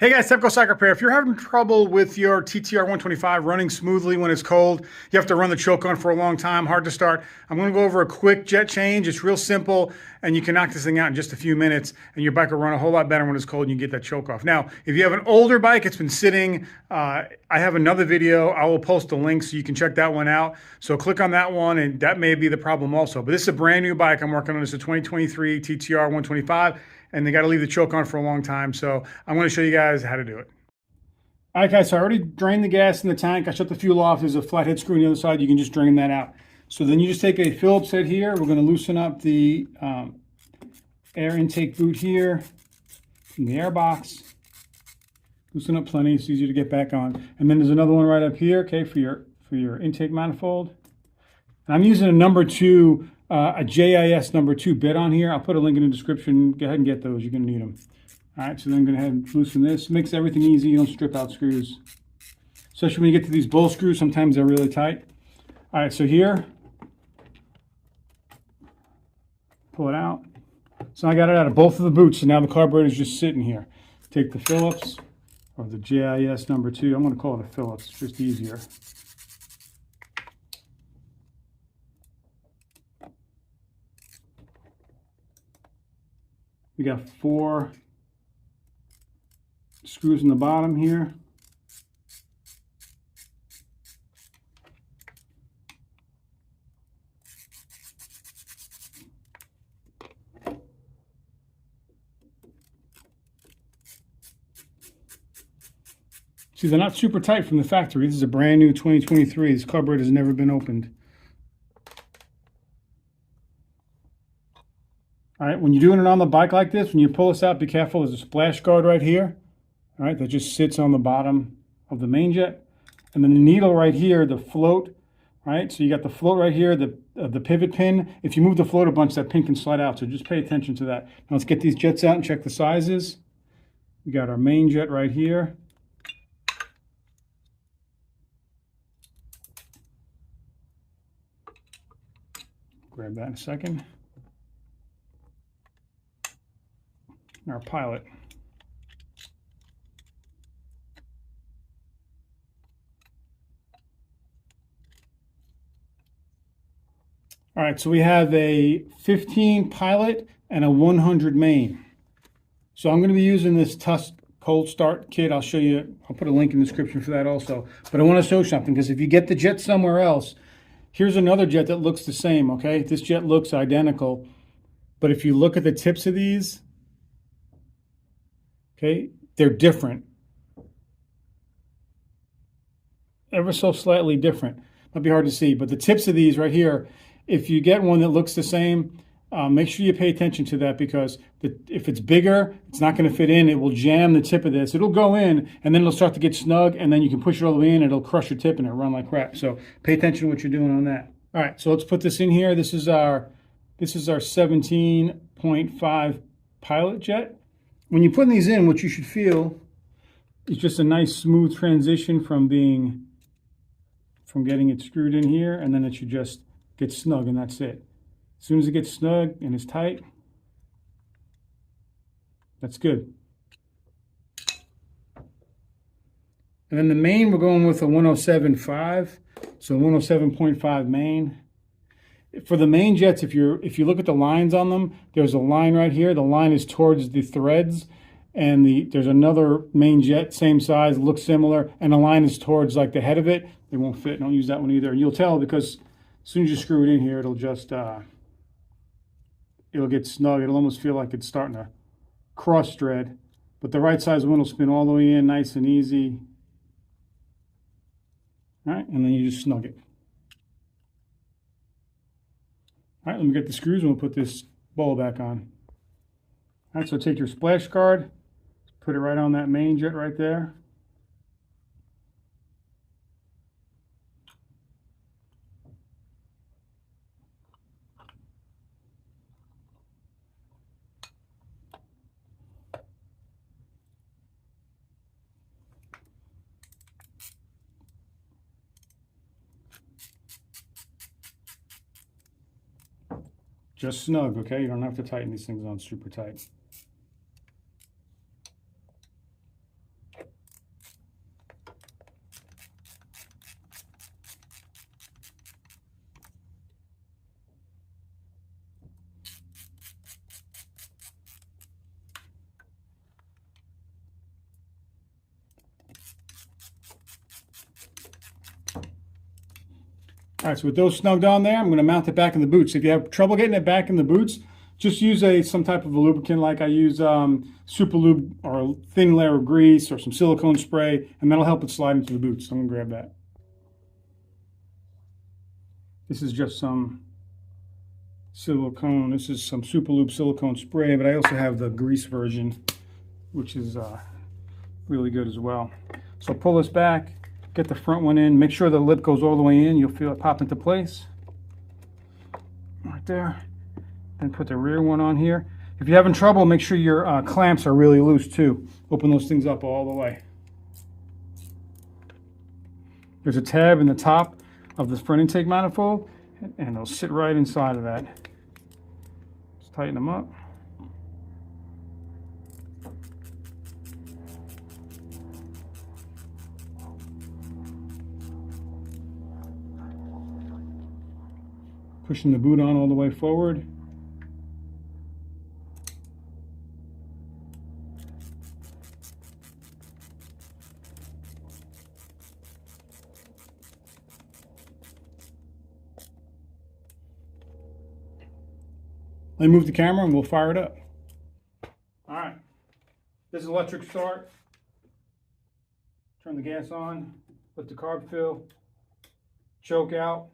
Hey guys, Tepcocyclerepair. If you're having trouble with your TTR125 running smoothly when it's cold, you have to run the choke on for a long time, hard to start, I'm going to go over a quick jet change. It's real simple, and you can knock this thing out in just a few minutes, and your bike will run a whole lot better when it's cold and you get that choke off. Now, if you have an older bike, it's been sitting, I have another video. I will post a link so you can check that one out. So click on that one, and that may be the problem also. But this is a brand new bike I'm working on. It's a 2023 TTR125. And they got to leave the choke on for a long time. So I'm going to show you guys how to do it. All right, guys, so I already drained the gas in the tank. I shut the fuel off. There's a flathead screw on the other side. You can just drain that out. So then you just take a Phillips head here. We're going to loosen up the air intake boot here from the air box. Loosen up plenty. It's easier to get back on. And then there's another one right up here, okay, for your intake manifold. And I'm using a number 2, a JIS number 2 bit on here. I'll put a link in the description. Go ahead and get those. You're going to need them. All right, so then I'm going to go ahead and loosen this. Makes everything easy. You don't strip out screws. Especially when you get to these bowl screws, sometimes they're really tight. All right, so here, pull it out. So I got it out of both of the boots, so now the carburetor is just sitting here. Take the Phillips, or the JIS number 2. I'm going to call it a Phillips. It's just easier. We got 4 screws in the bottom here. See, they're not super tight from the factory. This is a brand new 2023. This carburetor has never been opened. All right, when you're doing it on the bike like this, when you pull this out, be careful. There's a splash guard right here, all right, that just sits on the bottom of the main jet. And then the needle right here, the float, right? So you got the float right here, the pivot pin. If you move the float a bunch, that pin can slide out, so just pay attention to that. Now let's get these jets out and check the sizes. We got our main jet right here. Grab that in a second. Our pilot. All right, so we have a 15 pilot and a 100 main. So I'm going to be using this Tusk cold start kit. I'll show you, I'll put a link in the description for that also. But I want to show something, because if you get the jet somewhere else, here's another jet that looks the same, okay? This jet looks identical. But if you look at the tips of these, okay, they're different. Ever so slightly different. Might be hard to see, but the tips of these right here, if you get one that looks the same, make sure you pay attention to that, because if it's bigger, it's not going to fit in. It will jam the tip of this. It'll go in, and then it'll start to get snug, and then you can push it all the way in, and it'll crush your tip, and it'll run like crap. So pay attention to what you're doing on that. All right, so let's put this in here. This is our 17.5 pilot jet. When you're putting these in, what you should feel is just a nice smooth transition from getting it screwed in here, and then it should just get snug, and that's it. As soon as it gets snug and it's tight, that's good. And then the main, we're going with a 107.5, so 107.5 main. For the main jets, if you look at the lines on them, there's a line right here. The line is towards the threads, and there's another main jet, same size, looks similar, and the line is towards like the head of it. They won't fit. Don't use that one either. And you'll tell, because as soon as you screw it in here, it'll just it'll get snug. It'll almost feel like it's starting to cross thread, but the right size one will spin all the way in, nice and easy. All right, and then you just snug it. All right, let me get the screws and we'll put this bowl back on. All right, so take your splash guard, put it right on that main jet right there. Just snug, okay? You don't have to tighten these things on super tight. All right, so with those snugged on there, I'm going to mount it back in the boots. If you have trouble getting it back in the boots, just use some type of a lubricant, like I use Super Lube or a thin layer of grease or some silicone spray, and that'll help it slide into the boots. So I'm going to grab that. This is just some silicone. This is some Super Lube silicone spray, but I also have the grease version, which is really good as well. So pull this back, get the front one in, make sure the lip goes all the way in. You'll feel it pop into place right there. Then put the rear one on here. If you're having trouble, make sure your clamps are really loose too. Open those things up all the way. There's a tab in the top of the front intake manifold, and they'll sit right inside of that. Just tighten them up. Pushing the boot on all the way forward. Let me move the camera and we'll fire it up. All right, this is electric start. Turn the gas on, let the carb fill, choke out.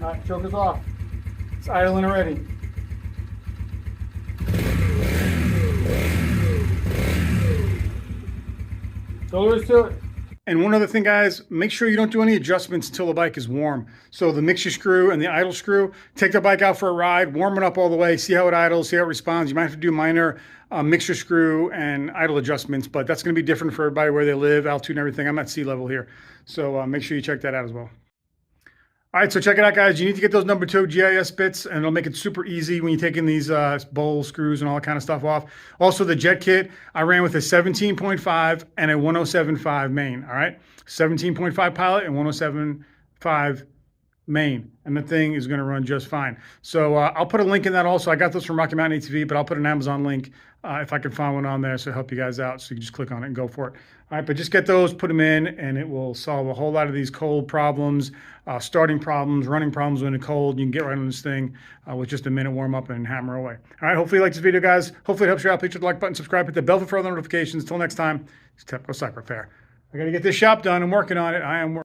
All right, choke is off. It's idling already. So there is to it. And one other thing, guys, make sure you don't do any adjustments until the bike is warm. So the mixture screw and the idle screw, take the bike out for a ride, warm it up all the way, see how it idles, see how it responds. You might have to do minor mixture screw and idle adjustments, but that's going to be different for everybody where they live, altitude and everything. I'm at sea level here. So make sure you check that out as well. All right, so check it out, guys. You need to get those number 2 GIS bits, and it'll make it super easy when you're taking these bowl screws and all that kind of stuff off. Also, the jet kit, I ran with a 17.5 and a 107.5 main, all right? 17.5 pilot and 107.5 main, and the thing is going to run just fine. So I'll put a link in that also. I got those from Rocky Mountain ATV, but I'll put an Amazon link if I can find one on there, so help you guys out. So you can just click on it and go for it. All right, but just get those, put them in, and it will solve a whole lot of these cold problems, starting problems, running problems when it's cold. You can get right on this thing with just a minute warm up and hammer away. All right, hopefully you like this video, guys. Hopefully it helps you out. Please hit the like button, subscribe, hit the bell for further notifications. Until next time, it's Tepcocyclerepair. I got to get this shop done. I'm working on it. I am working.